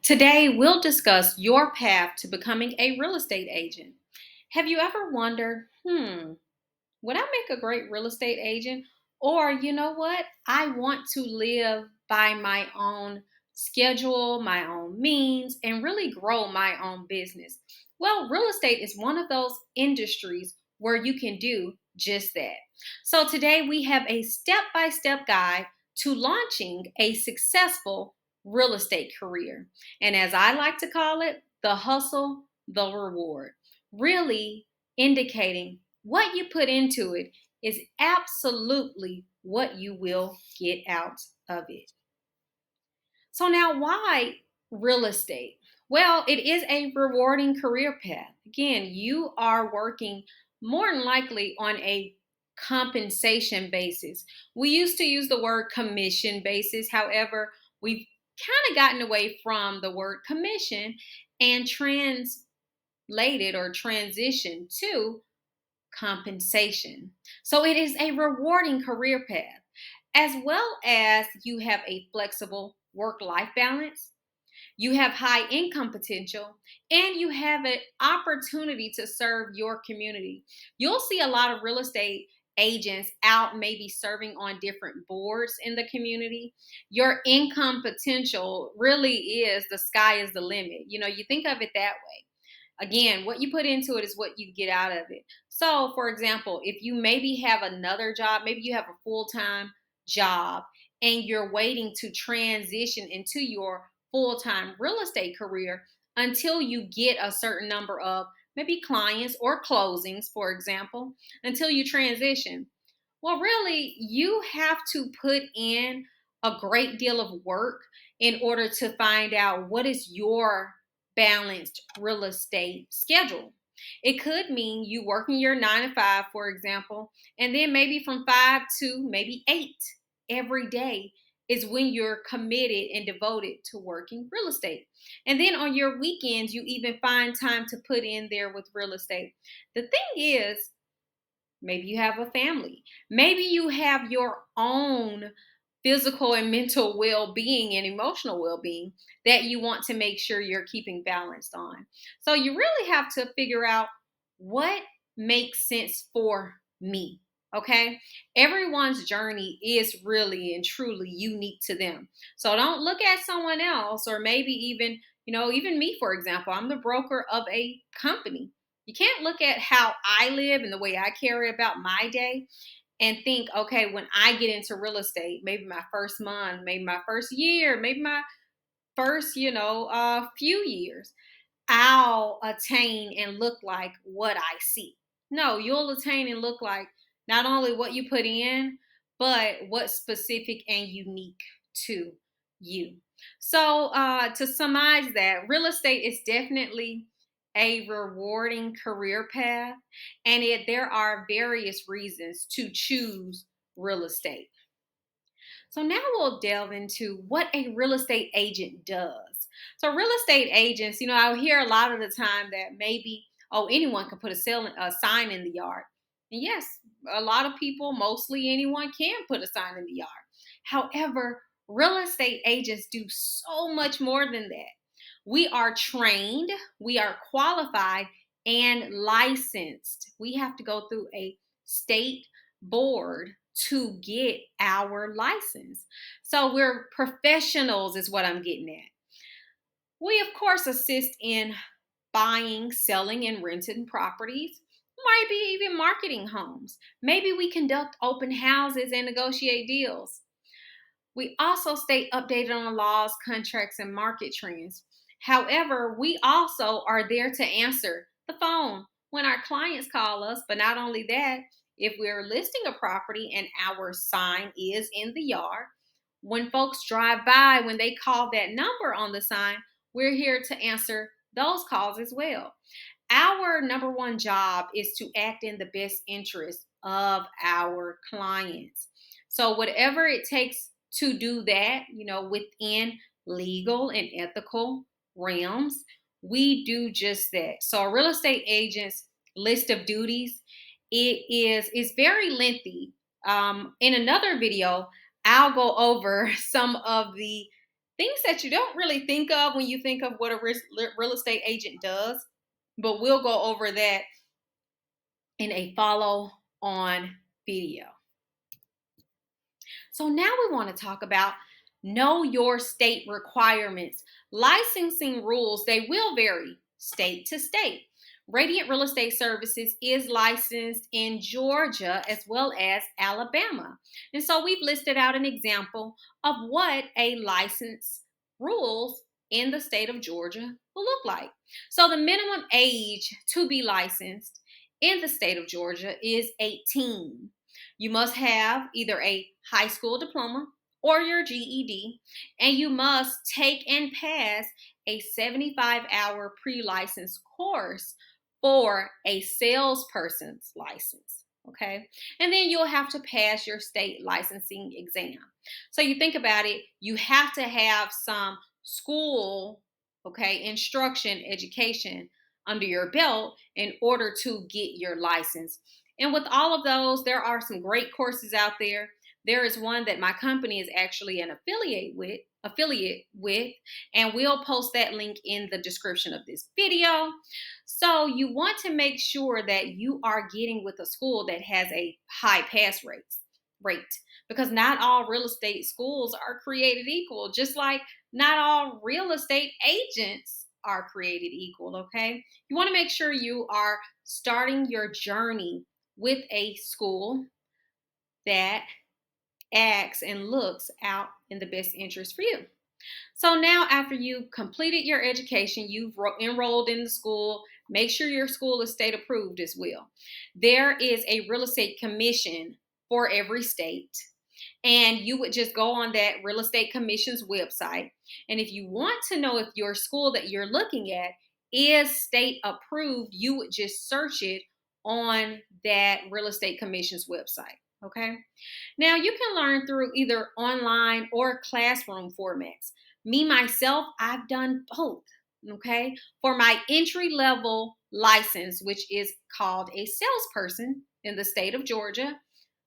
Today, we'll discuss your path to becoming a real estate agent. Have you ever wondered, would I make a great real estate agent? Or, you know what? I want to live by my own schedule, my own means, and really grow my own business. Well, real estate is one of those industries where you can do just that. So, today we have a step by step guide to launching a successful real estate career. And as I like to call it, the hustle, the reward. Really indicating what you put into it is absolutely what you will get out of it. So, now why real estate? Well, it is a rewarding career path. Again, you are working more than likely on a compensation basis. We used to use the word commission basis. However, we've kind of gotten away from the word commission and translated or transitioned to compensation. So it is a rewarding career path, as well as you have a flexible work life balance, you have high income potential, and you have an opportunity to serve your community. You'll see a lot of real estate agents out maybe serving on different boards in the community. Your income potential really is the sky is the limit. You think of it that way. Again, what you put into it is what you get out of it. So, for example, if you maybe have another job, maybe you have a full time job and you're waiting to transition into your full time real estate career until you get a certain number of maybe clients or closings, for example, until you transition. Well, really, you have to put in a great deal of work in order to find out what is your balanced real estate schedule. It could mean you working your 9 to 5, for example, and then maybe from 5 to maybe 8 every day is when you're committed and devoted to working real estate. And then on your weekends, you even find time to put in there with real estate. The thing is, maybe you have a family. Maybe you have your own physical and mental well being and emotional well being that you want to make sure you're keeping balanced on. So you really have to figure out what makes sense for me. Okay. Everyone's journey is really and truly unique to them. So don't look at someone else, or maybe even, even me, for example, I'm the broker of a company. You can't look at how I live and the way I carry about my day and think, okay, when I get into real estate, maybe my first month, maybe my first year, maybe my first, few years, I'll attain and look like what I see. No, you'll attain and look like not only what you put in, but what's specific and unique to you. So, to summarize that, real estate is definitely a rewarding career path, and there are various reasons to choose real estate. So now we'll delve into what a real estate agent does. So real estate agents, I hear a lot of the time that maybe, oh, anyone can put a sign in the yard. And yes, a lot of people, mostly anyone, can put a sign in the yard. However, real estate agents do so much more than that. We are trained, we are qualified, and licensed. We have to go through a state board to get our license. So we're professionals, is what I'm getting at. We, of course, assist in buying, selling, and renting properties, might be even marketing homes. Maybe we conduct open houses and negotiate deals. We also stay updated on laws, contracts, and market trends. However, we also are there to answer the phone when our clients call us. But not only that, if we're listing a property and our sign is in the yard, when folks drive by, when they call that number on the sign, we're here to answer those calls as well. Our number one job is to act in the best interest of our clients. So, whatever it takes to do that, within legal and ethical realms, we do just that. So, a real estate agent's list of duties, is very lengthy. In another video, I'll go over some of the Things that you don't really think of when you think of what a real estate agent does, but we'll go over that in a follow on video. So now we want to talk about know your state requirements. Licensing rules, they will vary state to state. Radiant Real Estate Services is licensed in Georgia as well as Alabama. And so we've listed out an example of what a license rules in the state of Georgia will look like. So the minimum age to be licensed in the state of Georgia is 18. You must have either a high school diploma or your GED, and you must take and pass a 75-hour pre-license course for a salesperson's license. Okay. And then you'll have to pass your state licensing exam. So you think about it, you have to have some school, okay, instruction, education under your belt in order to get your license. And with all of those, there are some great courses out there. There is one that my company is actually an affiliate with, and we'll post that link in the description of this video. So you want to make sure that you are getting with a school that has a high pass rate, because not all real estate schools are created equal, just like not all real estate agents are created equal. Okay, you want to make sure you are starting your journey with a school that acts and looks out in the best interest for you. So now, after you've completed your education, you've enrolled in the school, make sure your school is state approved as well. There is a real estate commission for every state, and you would just go on that real estate commission's website. And if you want to know if your school that you're looking at is state approved, you would just search it on that real estate commission's website. Okay. Now you can learn through either online or classroom formats. Me, myself, I've done both. Okay. For my entry level license, which is called a salesperson in the state of Georgia,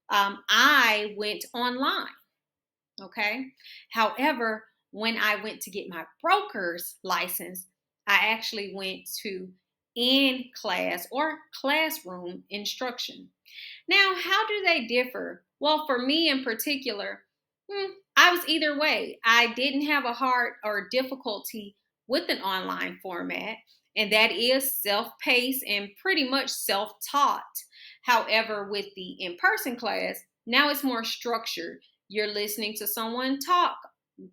I went online. Okay. However, when I went to get my broker's license, I actually went to in class or classroom instruction. Now, how do they differ? Well, for me in particular, I was either way. I didn't have a hard or difficulty with an online format, and that is self-paced and pretty much self-taught. However, with the in-person class, now it's more structured. You're listening to someone talk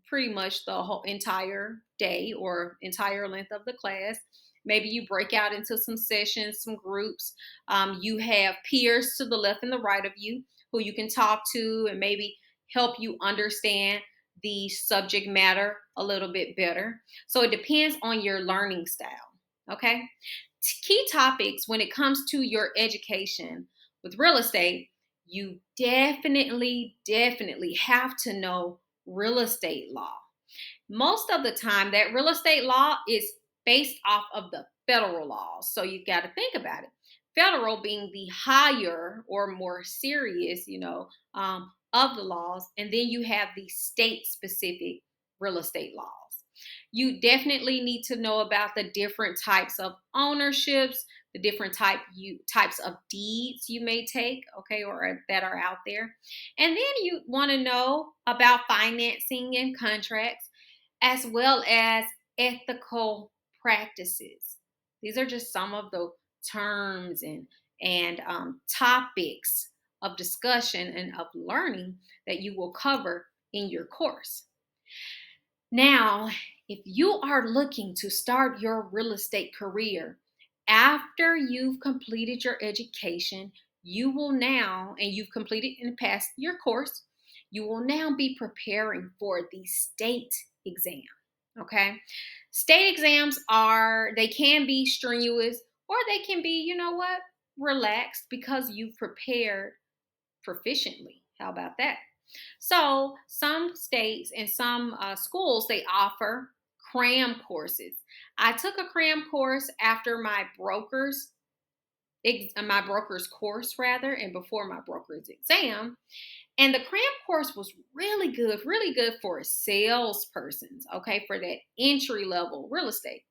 pretty much the whole entire day or entire length of the class. Maybe you break out into some sessions, some groups. You have peers to the left and the right of you who you can talk to and maybe help you understand the subject matter a little bit better. So it depends on your learning style. Okay. Key topics when it comes to your education with real estate, you definitely have to know real estate law. Most of the time, that real estate law is based off of the federal laws. So you got to think about it. Federal being the higher or more serious, of the laws. And then you have the state specific real estate laws. You definitely need to know about the different types of ownerships, the different types of deeds you may take, okay, or that are out there. And then you want to know about financing and contracts, as well as ethical practices. These are just some of the terms and topics of discussion and of learning that you will cover in your course. Now, if you are looking to start your real estate career after you've completed your education, you will now, and you've completed and passed your course, you will now be preparing for the state exam. Okay. State exams they can be strenuous or they can be, relaxed because you've prepared proficiently. How about that? So some states and some schools, they offer cram courses. I took a cram course after my broker's my broker's course rather, and before my broker's exam. And the cram course was really good for salespersons, okay, for that entry level real estate.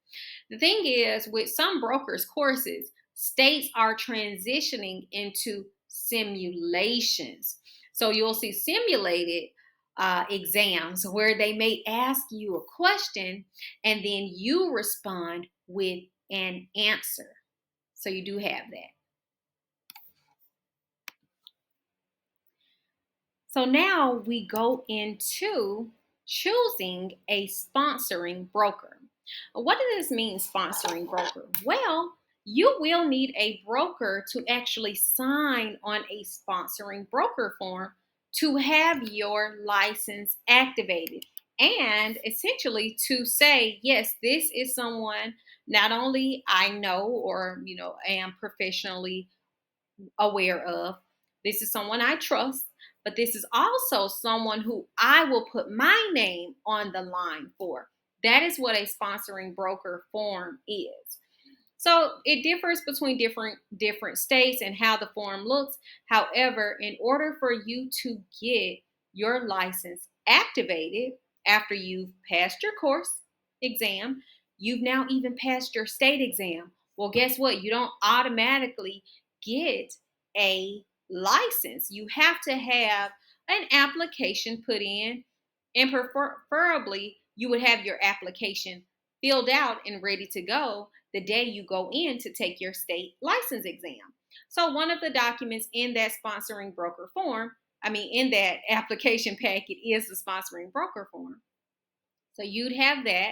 The thing is, with some brokers' courses, states are transitioning into simulations. So you'll see simulated exams where they may ask you a question and then you respond with an answer. So you do have that. So now we go into choosing a sponsoring broker. What does this mean, sponsoring broker? Well, you will need a broker to actually sign on a sponsoring broker form to have your license activated and essentially to say, yes, this is someone not only I know or, am professionally aware of. This is someone I trust, but this is also someone who I will put my name on the line for. That is what a sponsoring broker form is. So it differs between different states and how the form looks. However, in order for you to get your license activated after you've passed your course exam, you've now even passed your state exam. Well, guess what? You don't automatically get a license. You have to have an application put in, and preferably you would have your application filled out and ready to go the day you go in to take your state license exam. So, one of the documents in that sponsoring broker form, in that application packet, is the sponsoring broker form. So, you'd have that.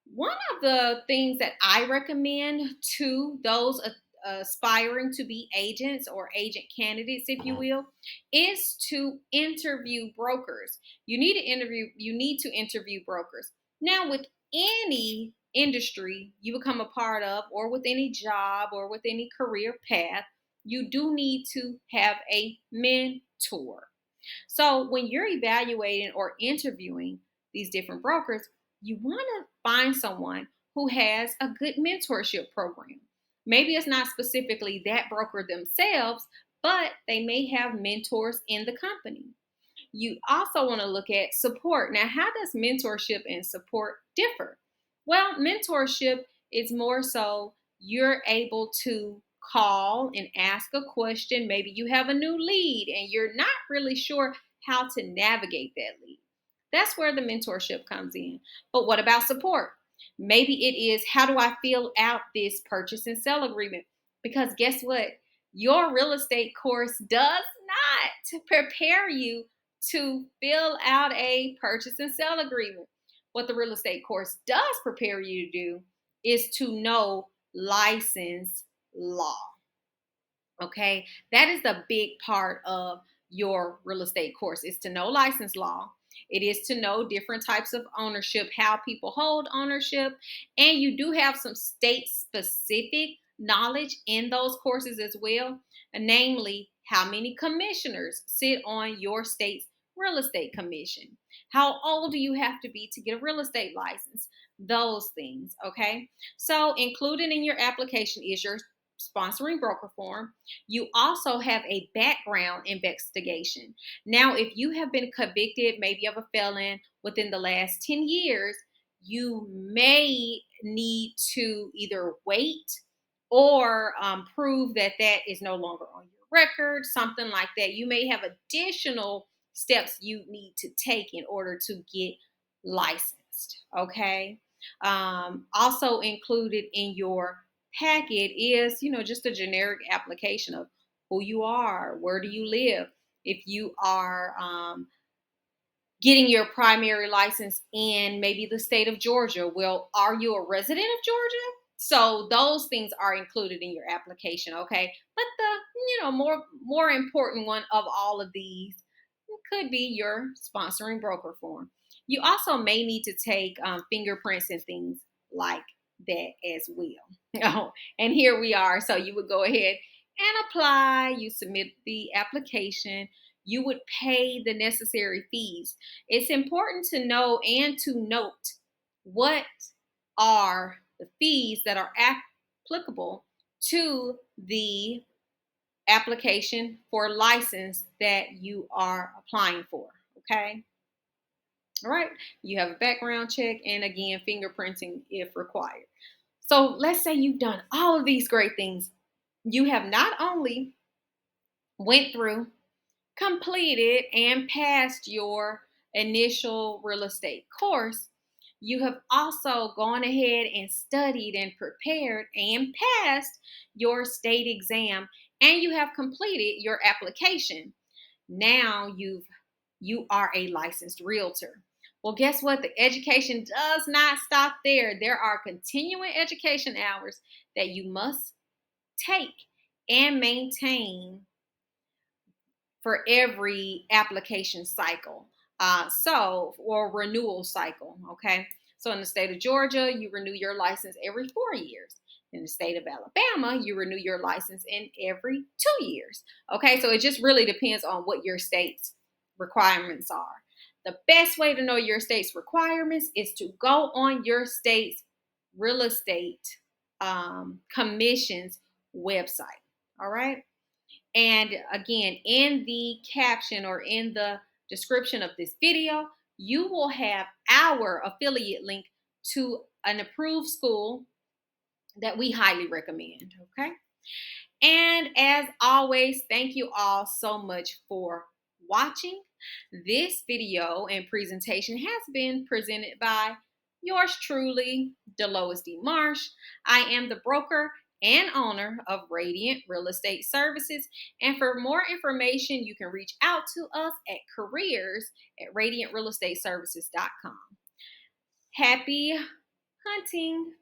One of the things that I recommend to those aspiring to be agents or agent candidates, if you will, is to interview brokers. You need to interview brokers. Now, with any industry you become a part of, or with any job or with any career path, you do need to have a mentor. So when you're evaluating or interviewing these different brokers, you want to find someone who has a good mentorship program. Maybe it's not specifically that broker themselves, but they may have mentors in the company. You also want to look at support. Now, how does mentorship and support differ? Well, mentorship is more so you're able to call and ask a question. Maybe you have a new lead and you're not really sure how to navigate that lead. That's where the mentorship comes in. But what about support? Maybe it is, how do I fill out this purchase and sell agreement? Because guess what? Your real estate course does not prepare you to fill out a purchase and sell agreement. What the real estate course does prepare you to do is to know license law. Okay, that is the big part of your real estate course, is to know license law. It is to know different types of ownership, how people hold ownership, and you do have some state specific knowledge in those courses as well, namely how many commissioners sit on your state's real estate commission. How old do you have to be to get a real estate license? Those things, okay? So included in your application is your sponsoring broker form. You also have a background investigation. Now, if you have been convicted, maybe of a felon within the last 10 years, you may need to either wait or prove that that is no longer on your record, something like that. You may have additional steps you need to take in order to get licensed. Okay. Also included in your packet is, just a generic application of who you are, where do you live. If you are getting your primary license in maybe the state of Georgia, well, are you a resident of Georgia? So those things are included in your application, okay? But the, more important one of all of these could be your sponsoring broker form. You also may need to take fingerprints and things like that as well. Oh, and here we are. So you would go ahead and apply. You submit the application. You would pay the necessary fees. It's important to know and to note what are the fees that are applicable to the application for license that you are applying for. Okay. All right. You have a background check and again, fingerprinting if required. So let's say you've done all of these great things. You have not only went through, completed, and passed your initial real estate course, you have also gone ahead and studied and prepared and passed your state exam and you have completed your application. Now you are a licensed realtor. Well, guess what? The education does not stop there. There are continuing education hours that you must take and maintain for every application cycle. Or renewal cycle. Okay. So in the state of Georgia, you renew your license every 4 years. In the state of Alabama, you renew your license in every 2 years. Okay. So it just really depends on what your state's requirements are. The best way to know your state's requirements is to go on your state's real estate commission's website. All right. And again, in the caption or in the description of this video, you will have our affiliate link to an approved school that we highly recommend. Okay. And as always, thank you all so much for watching. This video and presentation has been presented by yours truly, Delois D. Marsh. I am the broker and owner of Radiant Real Estate Services. And for more information, you can reach out to us at careers@radiantrealestateservices.com. Happy hunting.